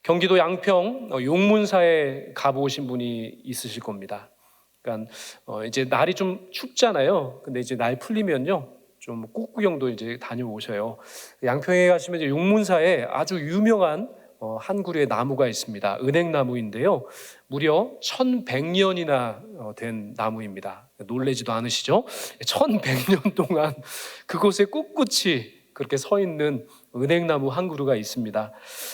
경기도 양평 용문사에 가보신 분이 있으실 겁니다. 그러니까 이제 날이 좀 춥잖아요. 근데 이제 날 풀리면요, 좀 꽃구경도 이제 다녀오셔요. 양평에 가시면 이제 용문사에 아주 유명한 한 그루의 나무가 있습니다. 은행나무인데요, 무려 1100년이나 된 나무입니다. 놀라지도 않으시죠? 1100년 동안 그곳에 꿋꿋이 그렇게 서 있는 은행나무 한 그루가 있습니다.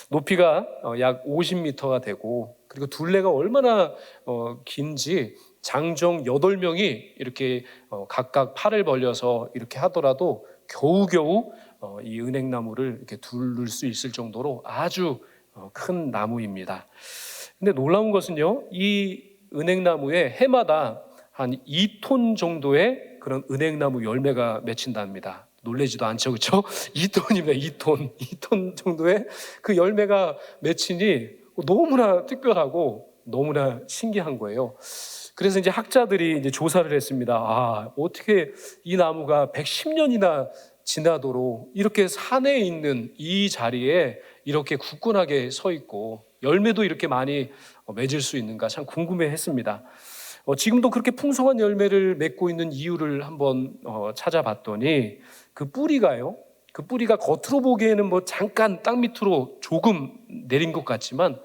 높이가 약 50m가 되고, 그리고 둘레가 얼마나 긴지 장정 8명이 이렇게 각각 팔을 벌려서 이렇게 하더라도 겨우겨우 이 은행나무를 이렇게 둘를 수 있을 정도로 아주 큰 나무입니다. 근데 놀라운 것은요, 이 은행나무에 해마다 한 2톤 정도의 그런 은행나무 열매가 맺힌답니다. 놀라지도 않죠, 그렇죠? 2톤입니다. 2톤 정도의 그 열매가 맺히니 너무나 특별하고 너무나 신기한 거예요. 그래서 이제 학자들이 이제 조사를 했습니다. 어떻게 이 나무가 110년이나 지나도록 이렇게 산에 있는 이 자리에 이렇게 굳건하게 서 있고 열매도 이렇게 많이 맺을 수 있는가 참 궁금해했습니다. 지금도 그렇게 풍성한 열매를 맺고 있는 이유를 한번 찾아봤더니 그 뿌리가 겉으로 보기에는 뭐 잠깐 땅 밑으로 조금 내린 것 같지만,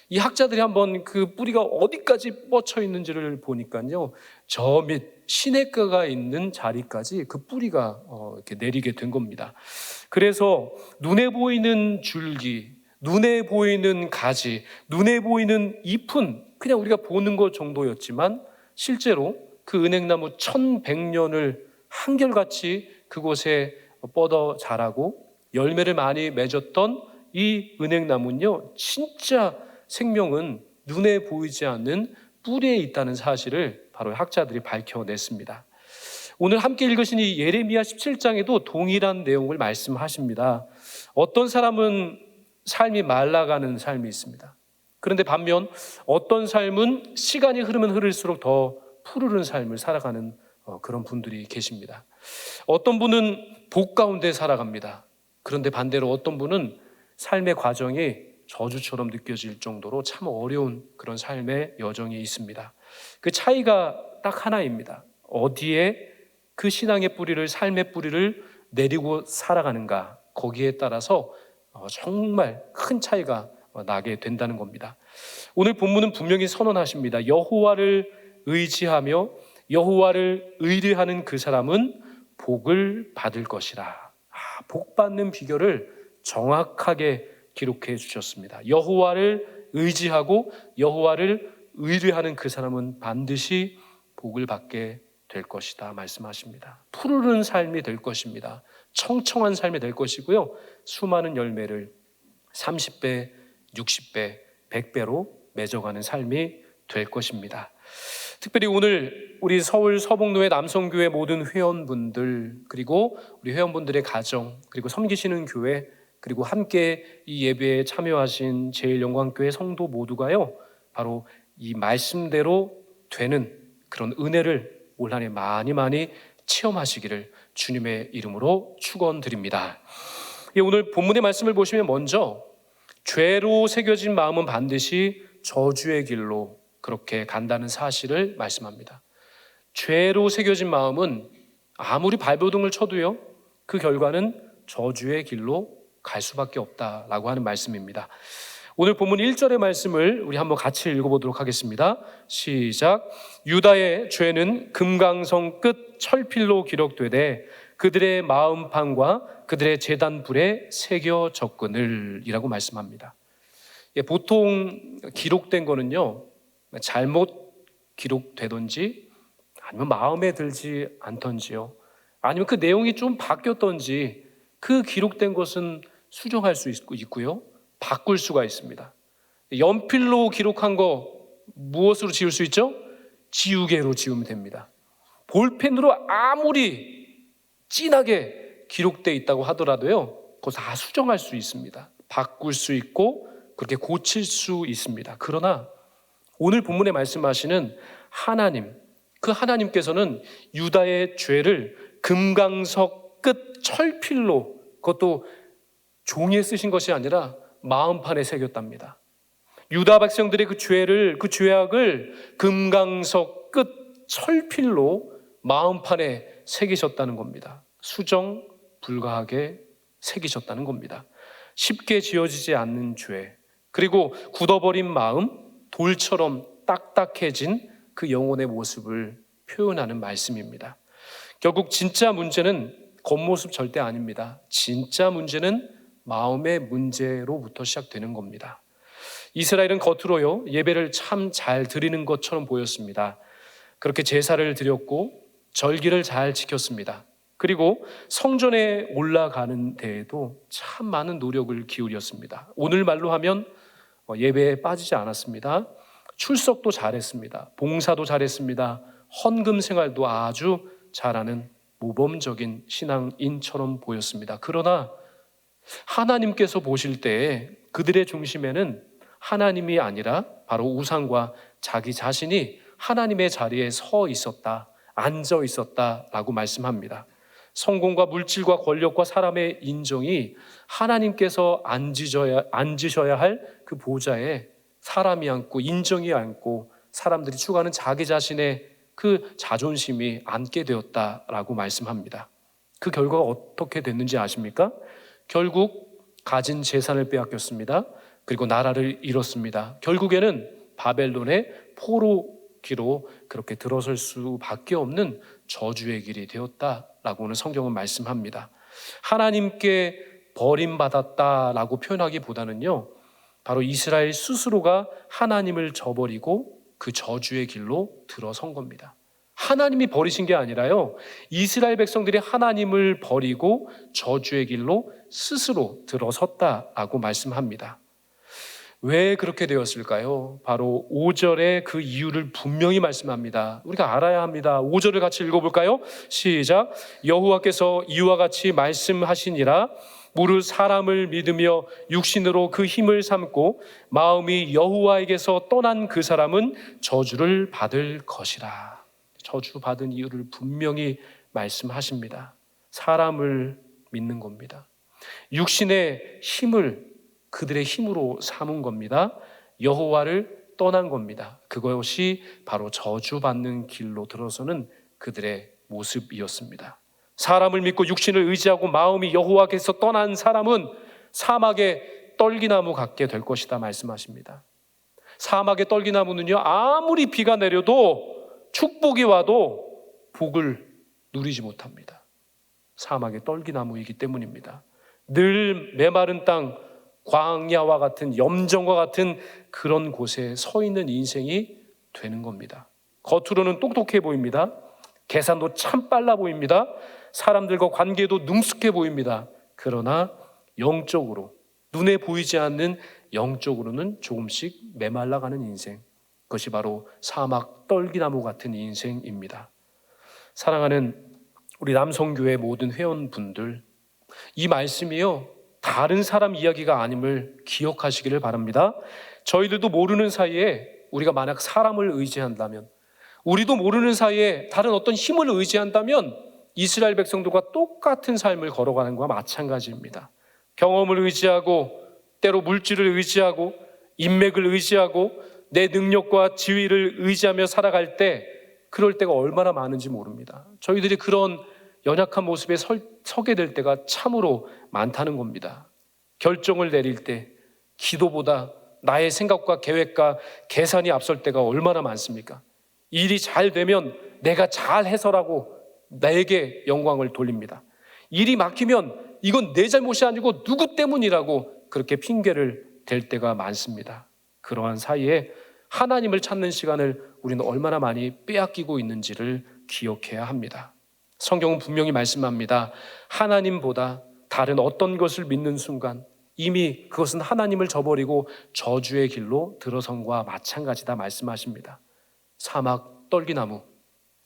이 학자들이 한번 그 뿌리가 어디까지 뻗쳐 있는지를 보니까요, 저 밑 시냇가가 있는 자리까지 그 뿌리가 이렇게 내리게 된 겁니다. 그래서 눈에 보이는 줄기, 눈에 보이는 가지, 눈에 보이는 잎은 그냥 우리가 보는 것 정도였지만, 실제로 그 은행나무 1100년을 한결같이 그곳에 뻗어 자라고 열매를 많이 맺었던 이 은행나무는요, 진짜 생명은 눈에 보이지 않는 뿌리에 있다는 사실을 바로 학자들이 밝혀냈습니다. 오늘 함께 읽으신 이 예레미야 17장에도 동일한 내용을 말씀하십니다. 어떤 사람은 삶이 말라가는 삶이 있습니다. 그런데 반면 어떤 삶은 시간이 흐르면 흐를수록 더 푸르른 삶을 살아가는 그런 분들이 계십니다. 어떤 분은 복 가운데 살아갑니다. 그런데 반대로 어떤 분은 삶의 과정이 저주처럼 느껴질 정도로 참 어려운 그런 삶의 여정이 있습니다. 그 차이가 딱 하나입니다. 어디에 그 신앙의 뿌리를, 삶의 뿌리를 내리고 살아가는가, 거기에 따라서 정말 큰 차이가 나게 된다는 겁니다. 오늘 본문은 분명히 선언하십니다. 여호와를 의지하며 여호와를 의뢰하는 그 사람은 복을 받을 것이라. 복 받는 비결을 정확하게 기록해 주셨습니다. 여호와를 의지하고 여호와를 의뢰하는 그 사람은 반드시 복을 받게 될 것이다 말씀하십니다. 푸르른 삶이 될 것입니다. 청청한 삶이 될 것이고요, 수많은 열매를 30배, 60배, 100배로 맺어가는 삶이 될 것입니다. 특별히 오늘 우리 서울 서북로의 남성교회 모든 회원분들, 그리고 우리 회원분들의 가정, 그리고 섬기시는 교회, 그리고 함께 이 예배에 참여하신 제일영광교회 성도 모두가요, 바로 이 말씀대로 되는 그런 은혜를 올 한 해 많이 체험하시기를 주님의 이름으로 축원드립니다. 오늘 본문의 말씀을 보시면 먼저 죄로 새겨진 마음은 반드시 저주의 길로 그렇게 간다는 사실을 말씀합니다. 죄로 새겨진 마음은 아무리 발버둥을 쳐도요, 그 결과는 저주의 길로 갈 수밖에 없다라고 하는 말씀입니다. 오늘 본문 1절의 말씀을 우리 한번 같이 읽어보도록 하겠습니다. 시작. 유다의 죄는 금강성 끝 철필로 기록되되 그들의 마음판과 그들의 제단불에 새겨졌거늘 이라고 말씀합니다. 보통 기록된 거는요, 잘못 기록되던지 아니면 마음에 들지 않던지요, 아니면 그 내용이 좀 바뀌었던지 그 기록된 것은 수정할 수 있고요, 바꿀 수가 있습니다. 연필로 기록한 거 무엇으로 지울 수 있죠? 지우개로 지우면 됩니다. 볼펜으로 아무리 진하게 기록되어 있다고 하더라도요, 그거 다 수정할 수 있습니다. 바꿀 수 있고 그렇게 고칠 수 있습니다. 그러나 오늘 본문에 말씀하시는 하나님, 그 하나님께서는 유다의 죄를 금강석 끝 철필로, 그것도 종이에 쓰신 것이 아니라 마음판에 새겼답니다. 유다 백성들의 그 죄악을 금강석 끝 철필로 마음판에 새기셨다는 겁니다. 수정 불가하게 새기셨다는 겁니다. 쉽게 지어지지 않는 죄, 그리고 굳어버린 마음, 돌처럼 딱딱해진 그 영혼의 모습을 표현하는 말씀입니다. 결국 진짜 문제는 겉모습 절대 아닙니다. 진짜 문제는 마음의 문제로부터 시작되는 겁니다. 이스라엘은 겉으로요, 예배를 참 잘 드리는 것처럼 보였습니다. 그렇게 제사를 드렸고 절기를 잘 지켰습니다. 그리고 성전에 올라가는 데에도 참 많은 노력을 기울였습니다. 오늘 말로 하면 예배에 빠지지 않았습니다. 출석도 잘했습니다. 봉사도 잘했습니다. 헌금 생활도 아주 잘하는 모범적인 신앙인처럼 보였습니다. 그러나 하나님께서 보실 때에 그들의 중심에는 하나님이 아니라 바로 우상과 자기 자신이 하나님의 자리에 서 있었다, 앉아 있었다라고 말씀합니다. 성공과 물질과 권력과 사람의 인정이 하나님께서 앉으셔야 할 그 보좌에 사람이 앉고 인정이 앉고 사람들이 추구하는 자기 자신의 그 자존심이 앉게 되었다라고 말씀합니다. 그 결과가 어떻게 됐는지 아십니까? 결국 가진 재산을 빼앗겼습니다. 그리고 나라를 잃었습니다. 결국에는 바벨론의 포로기로 그렇게 들어설 수밖에 없는 저주의 길이 되었다라고 오늘 성경은 말씀합니다. 하나님께 버림받았다라고 표현하기보다는요, 바로 이스라엘 스스로가 하나님을 저버리고 그 저주의 길로 들어선 겁니다. 하나님이 버리신 게 아니라요, 이스라엘 백성들이 하나님을 버리고 저주의 길로 스스로 들어섰다라고 말씀합니다. 왜 그렇게 되었을까요? 바로 5절에 그 이유를 분명히 말씀합니다. 우리가 알아야 합니다. 5절을 같이 읽어볼까요? 시작. 여호와께서 이와 같이 말씀하시니라. 무릇 사람을 믿으며 육신으로 그 힘을 삼고 마음이 여호와에게서 떠난 그 사람은 저주를 받을 것이라. 저주받은 이유를 분명히 말씀하십니다. 사람을 믿는 겁니다. 육신의 힘을 그들의 힘으로 삼은 겁니다. 여호와를 떠난 겁니다. 그것이 바로 저주받는 길로 들어서는 그들의 모습이었습니다. 사람을 믿고 육신을 의지하고 마음이 여호와께서 떠난 사람은 사막의 떨기나무 같게 될 것이다 말씀하십니다. 사막의 떨기나무는요, 아무리 비가 내려도 축복이 와도 복을 누리지 못합니다. 사막의 떨기나무이기 때문입니다. 늘 메마른 땅, 광야와 같은 염정과 같은 그런 곳에 서 있는 인생이 되는 겁니다. 겉으로는 똑똑해 보입니다. 계산도 참 빨라 보입니다. 사람들과 관계도 능숙해 보입니다. 그러나 영적으로, 눈에 보이지 않는 영적으로는 조금씩 메말라가는 인생, 그것이 바로 사막 떨기나무 같은 인생입니다. 사랑하는 우리 남성교회 모든 회원분들, 이 말씀이요, 다른 사람 이야기가 아님을 기억하시기를 바랍니다. 저희들도 모르는 사이에 우리가 만약 사람을 의지한다면, 우리도 모르는 사이에 다른 어떤 힘을 의지한다면 이스라엘 백성들과 똑같은 삶을 걸어가는 것과 마찬가지입니다. 경험을 의지하고, 때로 물질을 의지하고, 인맥을 의지하고, 내 능력과 지위를 의지하며 살아갈 때, 그럴 때가 얼마나 많은지 모릅니다. 저희들이 그런 연약한 모습에 서게 될 때가 참으로 많다는 겁니다. 결정을 내릴 때 기도보다 나의 생각과 계획과 계산이 앞설 때가 얼마나 많습니까? 일이 잘 되면 내가 잘 해서라고 나에게 영광을 돌립니다. 일이 막히면 이건 내 잘못이 아니고 누구 때문이라고 그렇게 핑계를 댈 때가 많습니다. 그러한 사이에 하나님을 찾는 시간을 우리는 얼마나 많이 빼앗기고 있는지를 기억해야 합니다. 성경은 분명히 말씀합니다. 하나님보다 다른 어떤 것을 믿는 순간 이미 그것은 하나님을 저버리고 저주의 길로 들어선 것과 마찬가지다 말씀하십니다. 사막 떨기나무,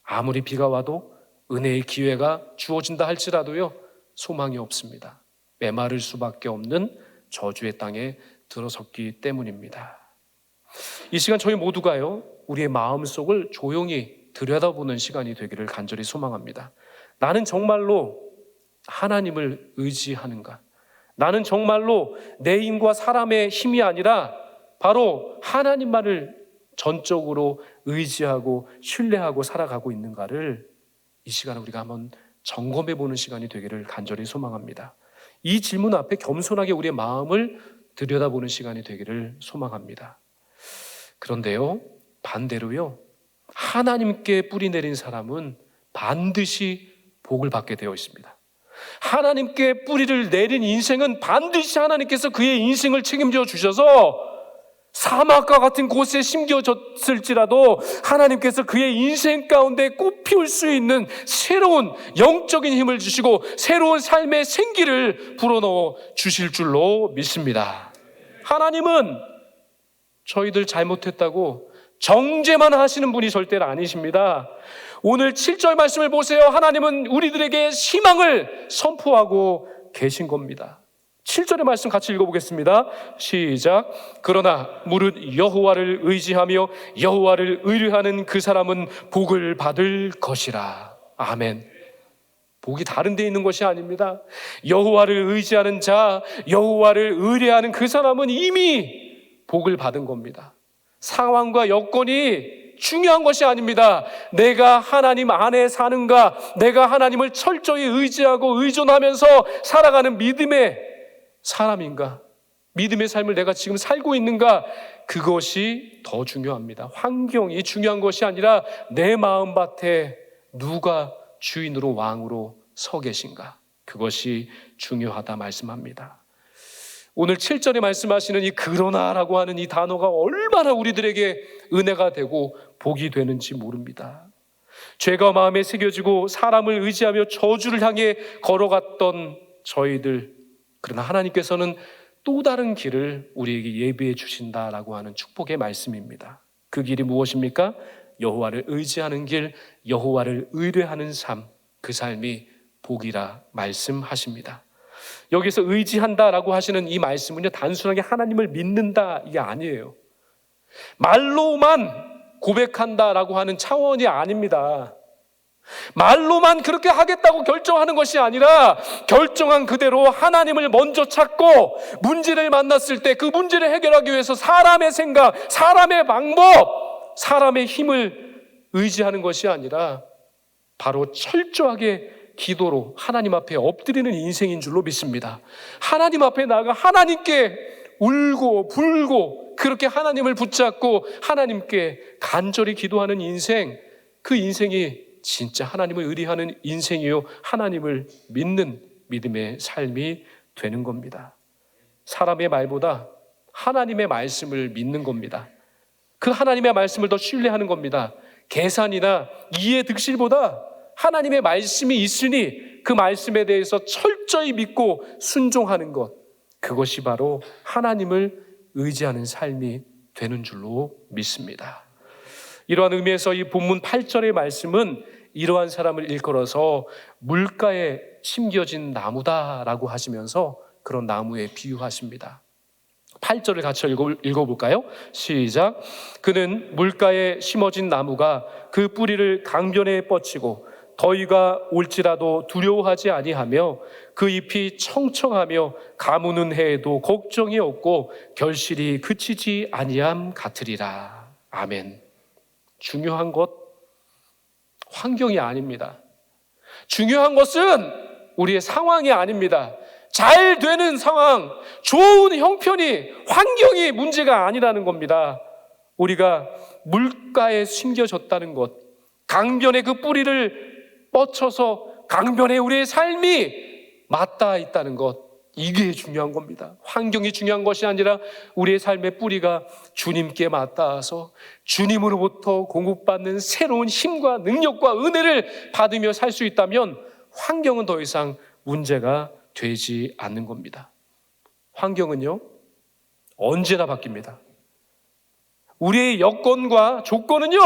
아무리 비가 와도 은혜의 기회가 주어진다 할지라도요, 소망이 없습니다. 메마를 수밖에 없는 저주의 땅에 들어섰기 때문입니다. 이 시간 저희 모두가요, 우리의 마음속을 조용히 들여다보는 시간이 되기를 간절히 소망합니다. 나는 정말로 하나님을 의지하는가? 나는 정말로 내 힘과 사람의 힘이 아니라 바로 하나님만을 전적으로 의지하고 신뢰하고 살아가고 있는가를 이 시간에 우리가 한번 점검해 보는 시간이 되기를 간절히 소망합니다. 이 질문 앞에 겸손하게 우리의 마음을 들여다보는 시간이 되기를 소망합니다. 그런데요, 반대로요, 하나님께 뿌리 내린 사람은 반드시 복을 받게 되어 있습니다. 하나님께 뿌리를 내린 인생은 반드시 하나님께서 그의 인생을 책임져 주셔서 사막과 같은 곳에 심겨졌을지라도 하나님께서 그의 인생 가운데 꽃 피울 수 있는 새로운 영적인 힘을 주시고 새로운 삶의 생기를 불어넣어 주실 줄로 믿습니다. 하나님은 저희들 잘못했다고 정죄만 하시는 분이 절대로 아니십니다. 오늘 7절 말씀을 보세요. 하나님은 우리들에게 희망을 선포하고 계신 겁니다. 7절의 말씀 같이 읽어보겠습니다. 시작. 그러나 무릇 여호와를 의지하며 여호와를 의뢰하는 그 사람은 복을 받을 것이라. 아멘. 복이 다른 데 있는 것이 아닙니다. 여호와를 의지하는 자, 여호와를 의뢰하는 그 사람은 이미 복을 받은 겁니다. 상황과 여건이 중요한 것이 아닙니다. 내가 하나님 안에 사는가, 내가 하나님을 철저히 의지하고 의존하면서 살아가는 믿음의 사람인가, 믿음의 삶을 내가 지금 살고 있는가, 그것이 더 중요합니다. 환경이 중요한 것이 아니라 내 마음밭에 누가 주인으로 왕으로 서 계신가, 그것이 중요하다 말씀합니다. 오늘 7절에 말씀하시는 이 그러나라고 하는 이 단어가 얼마나 우리들에게 은혜가 되고 복이 되는지 모릅니다. 죄가 마음에 새겨지고 사람을 의지하며 저주를 향해 걸어갔던 저희들, 그러나 하나님께서는 또 다른 길을 우리에게 예비해 주신다라고 하는 축복의 말씀입니다. 그 길이 무엇입니까? 여호와를 의지하는 길, 여호와를 의뢰하는 삶, 그 삶이 복이라 말씀하십니다. 여기서 의지한다라고 하시는 이 말씀은요, 단순하게 하나님을 믿는다 이게 아니에요. 말로만 고백한다라고 하는 차원이 아닙니다. 말로만 그렇게 하겠다고 결정하는 것이 아니라 결정한 그대로 하나님을 먼저 찾고 문제를 만났을 때 그 문제를 해결하기 위해서 사람의 생각, 사람의 방법, 사람의 힘을 의지하는 것이 아니라 바로 철저하게 기도로 하나님 앞에 엎드리는 인생인 줄로 믿습니다. 하나님 앞에 나아가 하나님께 울고 불고 그렇게 하나님을 붙잡고 하나님께 간절히 기도하는 인생, 그 인생이 진짜 하나님을 의뢰하는 인생이요, 하나님을 믿는 믿음의 삶이 되는 겁니다. 사람의 말보다 하나님의 말씀을 믿는 겁니다. 그 하나님의 말씀을 더 신뢰하는 겁니다. 계산이나 이해 득실보다 하나님의 말씀이 있으니 그 말씀에 대해서 철저히 믿고 순종하는 것, 그것이 바로 하나님을 의지하는 삶이 되는 줄로 믿습니다. 이러한 의미에서 이 본문 8절의 말씀은 이러한 사람을 일컬어서 물가에 심겨진 나무다라고 하시면서 그런 나무에 비유하십니다. 8절을 같이 읽어볼까요? 시작. 그는 물가에 심어진 나무가 그 뿌리를 강변에 뻗치고 더위가 올지라도 두려워하지 아니하며 그 잎이 청청하며 가무는 해에도 걱정이 없고 결실이 그치지 아니함 같으리라. 아멘. 중요한 것 환경이 아닙니다. 중요한 것은 우리의 상황이 아닙니다. 잘 되는 상황, 좋은 형편이, 환경이 문제가 아니라는 겁니다. 우리가 물가에 심겨졌다는 것, 강변에 그 뿌리를 뻗쳐서 강변에 우리의 삶이 맞닿아 있다는 것, 이게 중요한 겁니다. 환경이 중요한 것이 아니라 우리의 삶의 뿌리가 주님께 맞닿아서 주님으로부터 공급받는 새로운 힘과 능력과 은혜를 받으며 살 수 있다면 환경은 더 이상 문제가 되지 않는 겁니다. 환경은요, 언제나 바뀝니다. 우리의 여건과 조건은요,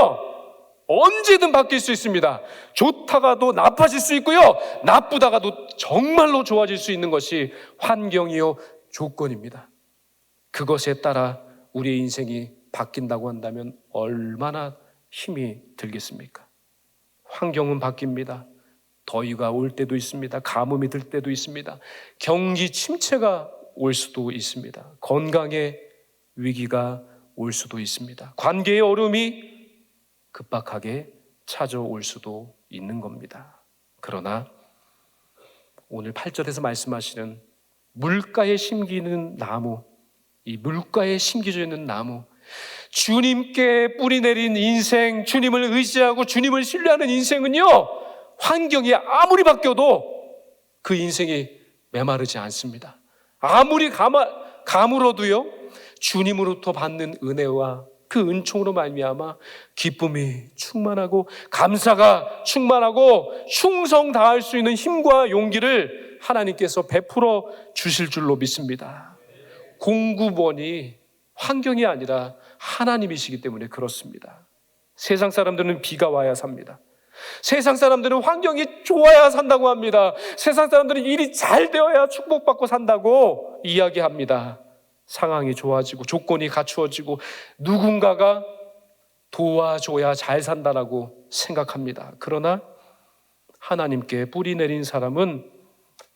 언제든 바뀔 수 있습니다. 좋다가도 나빠질 수 있고요, 나쁘다가도 정말로 좋아질 수 있는 것이 환경이요, 조건입니다. 그것에 따라 우리의 인생이 바뀐다고 한다면 얼마나 힘이 들겠습니까? 환경은 바뀝니다. 더위가 올 때도 있습니다. 가뭄이 들 때도 있습니다. 경기 침체가 올 수도 있습니다. 건강의 위기가 올 수도 있습니다. 관계의 어려움이 급박하게 찾아올 수도 있는 겁니다. 그러나 오늘 8절에서 말씀하시는 물가에 심기는 나무, 이 물가에 심겨져 있는 나무, 주님께 뿌리 내린 인생, 주님을 의지하고 주님을 신뢰하는 인생은요, 환경이 아무리 바뀌어도 그 인생이 메마르지 않습니다. 아무리 가물어도요, 주님으로부터 받는 은혜와 그 은총으로 말미암아 기쁨이 충만하고 감사가 충만하고 충성 다할 수 있는 힘과 용기를 하나님께서 베풀어 주실 줄로 믿습니다. 공급원이 환경이 아니라 하나님이시기 때문에 그렇습니다. 세상 사람들은 비가 와야 삽니다. 세상 사람들은 환경이 좋아야 산다고 합니다. 세상 사람들은 일이 잘 되어야 축복받고 산다고 이야기합니다. 상황이 좋아지고 조건이 갖추어지고 누군가가 도와줘야 잘 산다라고 생각합니다. 그러나 하나님께 뿌리 내린 사람은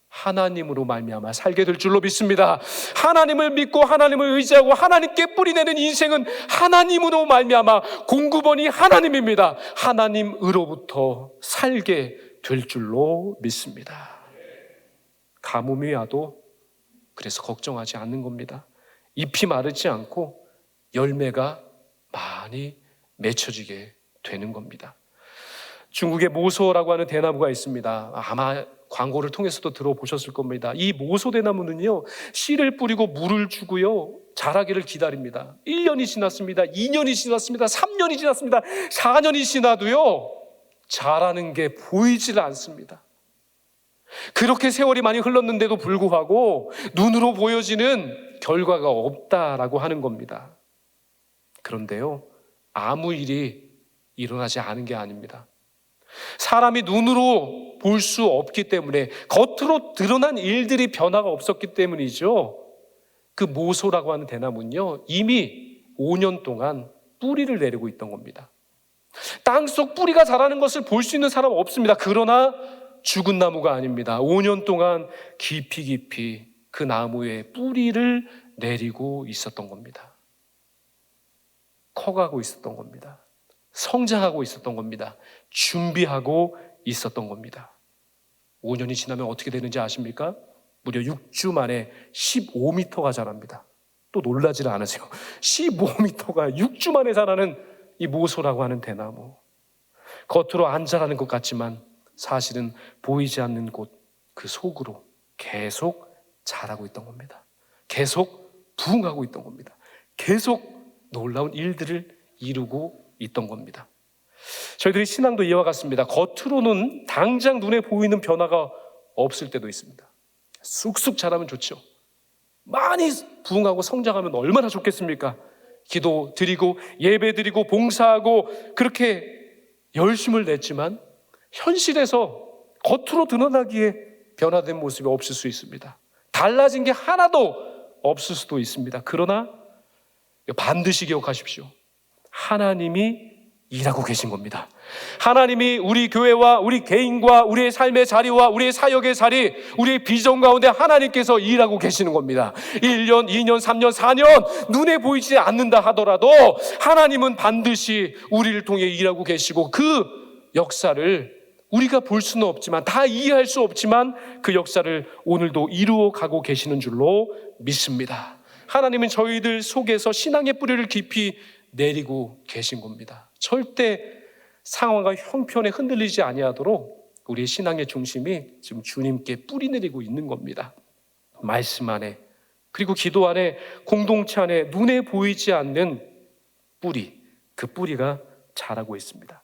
하나님으로 말미암아 살게 될 줄로 믿습니다. 하나님을 믿고 하나님을 의지하고 하나님께 뿌리 내는 인생은 하나님으로 말미암아 공급원이 하나님입니다. 하나님으로부터 살게 될 줄로 믿습니다. 가뭄이 와도 그래서 걱정하지 않는 겁니다. 잎이 마르지 않고 열매가 많이 맺혀지게 되는 겁니다. 중국의 모소라고 하는 대나무가 있습니다. 아마 광고를 통해서도 들어보셨을 겁니다. 이 모소 대나무는요, 씨를 뿌리고 물을 주고요, 자라기를 기다립니다. 1년이 지났습니다. 2년이 지났습니다. 3년이 지났습니다. 4년이 지나도요, 자라는 게 보이질 않습니다. 그렇게 세월이 많이 흘렀는데도 불구하고 눈으로 보여지는 결과가 없다라고 하는 겁니다. 그런데요, 아무 일이 일어나지 않은 게 아닙니다. 사람이 눈으로 볼 수 없기 때문에, 겉으로 드러난 일들이 변화가 없었기 때문이죠. 그 모소라고 하는 대나무는요, 이미 5년 동안 뿌리를 내리고 있던 겁니다. 땅속 뿌리가 자라는 것을 볼 수 있는 사람은 없습니다. 그러나 죽은 나무가 아닙니다. 5년 동안 깊이 그 나무에 뿌리를 내리고 있었던 겁니다. 커가고 있었던 겁니다. 성장하고 있었던 겁니다. 준비하고 있었던 겁니다. 5년이 지나면 어떻게 되는지 아십니까? 무려 6주 만에 15m가 자랍니다. 또 놀라지 않으세요? 15m가 6주 만에 자라는 이 모소라고 하는 대나무. 겉으로 안 자라는 것 같지만 사실은 보이지 않는 곳, 그 속으로 계속 자라고 있던 겁니다. 계속 부흥하고 있던 겁니다. 계속 놀라운 일들을 이루고 있던 겁니다. 저희들의 신앙도 이와 같습니다. 겉으로는 당장 눈에 보이는 변화가 없을 때도 있습니다. 쑥쑥 자라면 좋죠. 많이 부흥하고 성장하면 얼마나 좋겠습니까? 기도 드리고 예배 드리고 봉사하고 그렇게 열심을 냈지만 현실에서 겉으로 드러나기에 변화된 모습이 없을 수 있습니다. 달라진 게 하나도 없을 수도 있습니다. 그러나 반드시 기억하십시오. 하나님이 일하고 계신 겁니다. 하나님이 우리 교회와 우리 개인과 우리의 삶의 자리와 우리의 사역의 자리, 우리의 비전 가운데 하나님께서 일하고 계시는 겁니다. 1년, 2년, 3년, 4년 눈에 보이지 않는다 하더라도 하나님은 반드시 우리를 통해 일하고 계시고 그 역사를 우리가 볼 수는 없지만, 다 이해할 수 없지만 그 역사를 오늘도 이루어 가고 계시는 줄로 믿습니다. 하나님은 저희들 속에서 신앙의 뿌리를 깊이 내리고 계신 겁니다. 절대 상황과 형편에 흔들리지 아니하도록 우리의 신앙의 중심이 지금 주님께 뿌리 내리고 있는 겁니다. 말씀 안에, 그리고 기도 안에, 공동체 안에 눈에 보이지 않는 뿌리, 그 뿌리가 자라고 있습니다.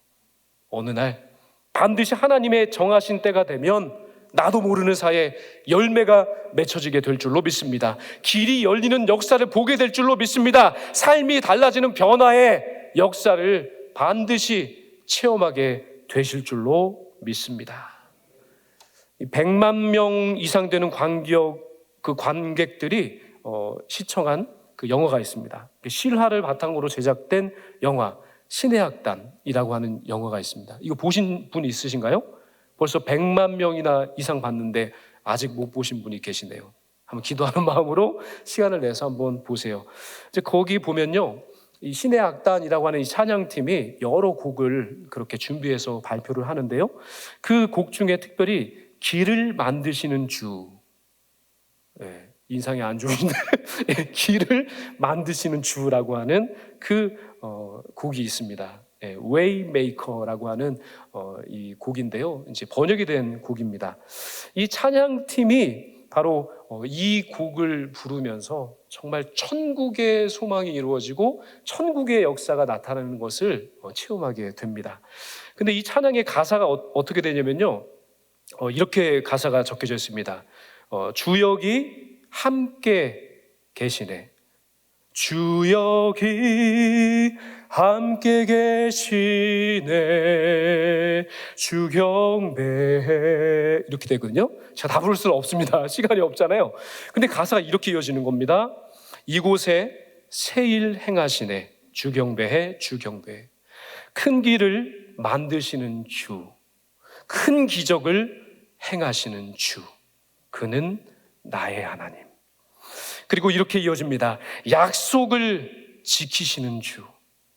어느 날 반드시 하나님의 정하신 때가 되면 나도 모르는 사이에 열매가 맺혀지게 될 줄로 믿습니다. 길이 열리는 역사를 보게 될 줄로 믿습니다. 삶이 달라지는 변화의 역사를 반드시 체험하게 되실 줄로 믿습니다. 100만 명 이상 되는 관객들이 시청한 그 영화가 있습니다. 실화를 바탕으로 제작된 영화, 신의 악단이라고 하는 영화가 있습니다. 이거 보신 분 있으신가요? 벌써 100만 명이나 이상 봤는데 아직 못 보신 분이 계시네요. 한번 기도하는 마음으로 시간을 내서 한번 보세요. 이제 거기 보면요, 이 신의 악단이라고 하는 이 찬양팀이 여러 곡을 그렇게 준비해서 발표를 하는데요. 그 곡 중에 특별히 길을 만드시는 주, 인상이 안 좋은데 길을 만드시는 주라고 하는 그 곡이 있습니다. Waymaker라고 하는 이 곡인데요. 이제 번역이 된 곡입니다. 이 찬양팀이 바로 이 곡을 부르면서 정말 천국의 소망이 이루어지고 천국의 역사가 나타나는 것을 체험하게 됩니다. 근데 이 찬양의 가사가 어떻게 되냐면요. 이렇게 가사가 적혀져 있습니다. 주 여기 함께 계시네. 주 여기 함께 계시네. 주 경배해. 이렇게 되거든요. 제가 다 부를 수는 없습니다. 시간이 없잖아요. 근데 가사가 이렇게 이어지는 겁니다. 이곳에 새 일 행하시네. 주 경배해. 주 경배해. 큰 길을 만드시는 주, 큰 기적을 행하시는 주, 그는 나의 하나님. 그리고 이렇게 이어집니다. 약속을 지키시는 주,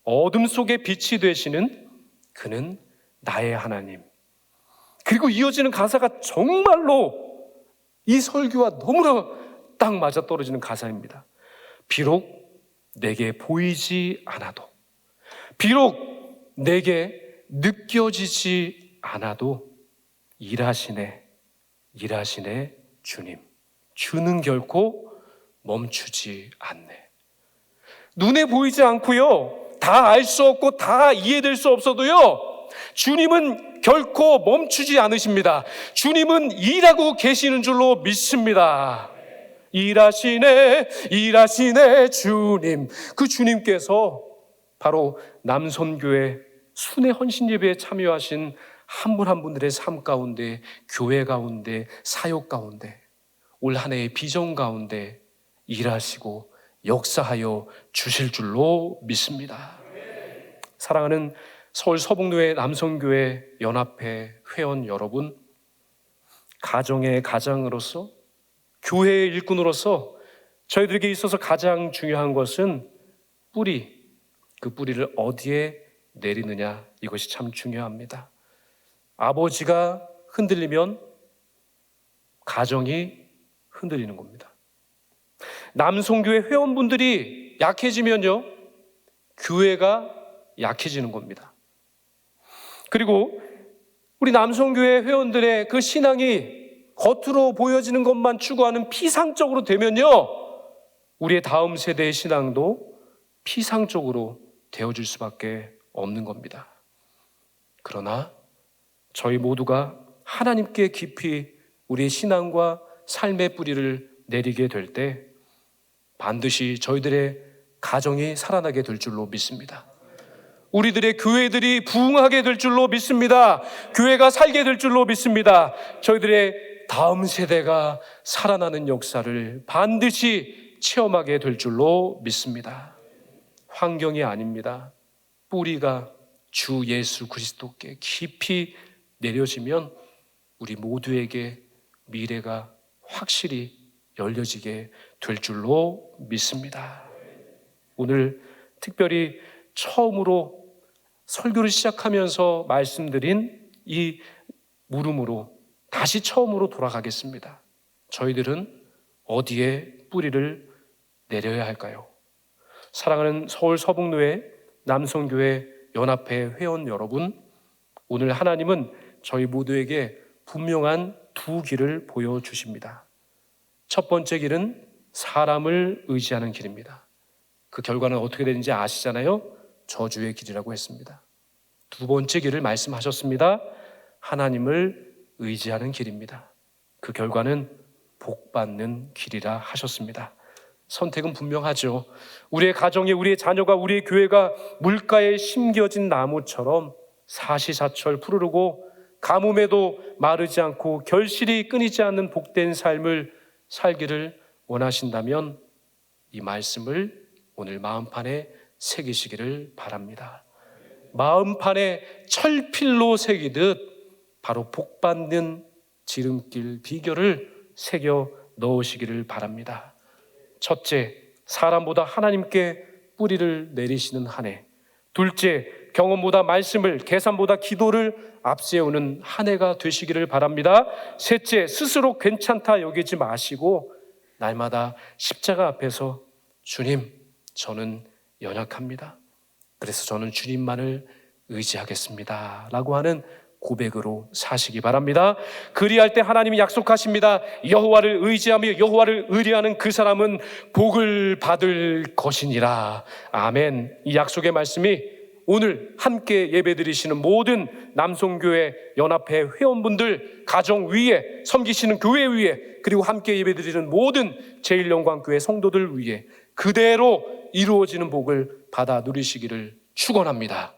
어둠 속에 빛이 되시는 그는 나의 하나님. 그리고 이어지는 가사가 정말로 이 설교와 너무나 딱 맞아떨어지는 가사입니다. 비록 내게 보이지 않아도, 비록 내게 느껴지지 않아도 일하시네 주님. 주는 결코 멈추지 않네. 눈에 보이지 않고요, 다 알 수 없고 다 이해될 수 없어도요, 주님은 결코 멈추지 않으십니다. 주님은 일하고 계시는 줄로 믿습니다. 일하시네 주님. 그 주님께서 바로 남선교회 순회 헌신 예배에 참여하신 한 분 한 분들의 삶 가운데, 교회 가운데, 사역 가운데, 올 한 해의 비전 가운데 일하시고 역사하여 주실 줄로 믿습니다. 사랑하는 서울 서북로의 남성교회 연합회 회원 여러분, 가정의 가장으로서, 교회의 일꾼으로서 저희들에게 있어서 가장 중요한 것은 뿌리, 그 뿌리를 어디에 내리느냐, 이것이 참 중요합니다. 아버지가 흔들리면 가정이 흔들리는 겁니다. 남성교회 회원분들이 약해지면요, 교회가 약해지는 겁니다. 그리고 우리 남성교회 회원들의 그 신앙이 겉으로 보여지는 것만 추구하는 피상적으로 되면요, 우리의 다음 세대의 신앙도 피상적으로 되어질 수밖에 없는 겁니다. 그러나 저희 모두가 하나님께 깊이 우리의 신앙과 삶의 뿌리를 내리게 될 때 반드시 저희들의 가정이 살아나게 될 줄로 믿습니다. 우리들의 교회들이 부흥하게 될 줄로 믿습니다. 교회가 살게 될 줄로 믿습니다. 저희들의 다음 세대가 살아나는 역사를 반드시 체험하게 될 줄로 믿습니다. 환경이 아닙니다. 뿌리가 주 예수 그리스도께 깊이 내려지면 우리 모두에게 미래가 확실히 열려지게 될 줄로 믿습니다. 오늘 특별히 처음으로 설교를 시작하면서 말씀드린 이 물음으로 다시 처음으로 돌아가겠습니다. 저희들은 어디에 뿌리를 내려야 할까요? 사랑하는 서울 서북로의 남성교회 연합회 회원 여러분, 오늘 하나님은 저희 모두에게 분명한 두 길을 보여주십니다. 첫 번째 길은 사람을 의지하는 길입니다. 그 결과는 어떻게 되는지 아시잖아요? 저주의 길이라고 했습니다. 두 번째 길을 말씀하셨습니다. 하나님을 의지하는 길입니다. 그 결과는 복받는 길이라 하셨습니다. 선택은 분명하죠. 우리의 가정에 우리의 자녀가, 우리의 교회가 물가에 심겨진 나무처럼 사시사철 푸르르고 가뭄에도 마르지 않고 결실이 끊이지 않는 복된 삶을 살기를 원하신다면 이 말씀을 오늘 마음판에 새기시기를 바랍니다. 마음판에 철필로 새기듯 바로 복받는 지름길 비결을 새겨 넣으시기를 바랍니다. 첫째, 사람보다 하나님께 뿌리를 내리시는 한 해. 둘째, 경험보다 말씀을, 계산보다 기도를 앞세우는 한 해가 되시기를 바랍니다. 셋째, 스스로 괜찮다 여기지 마시고 날마다 십자가 앞에서 주님, 저는 연약합니다. 그래서 저는 주님만을 의지하겠습니다 라고 하는 고백으로 사시기 바랍니다. 그리할 때 하나님이 약속하십니다. 여호와를 의지하며 여호와를 의뢰하는 그 사람은 복을 받을 것이니라. 아멘. 이 약속의 말씀이 오늘 함께 예배드리시는 모든 남송교회 연합회 회원분들 가정 위에, 섬기시는 교회 위에, 그리고 함께 예배드리는 모든 제일영광교회 성도들 위에 그대로 이루어지는 복을 받아 누리시기를 축원합니다.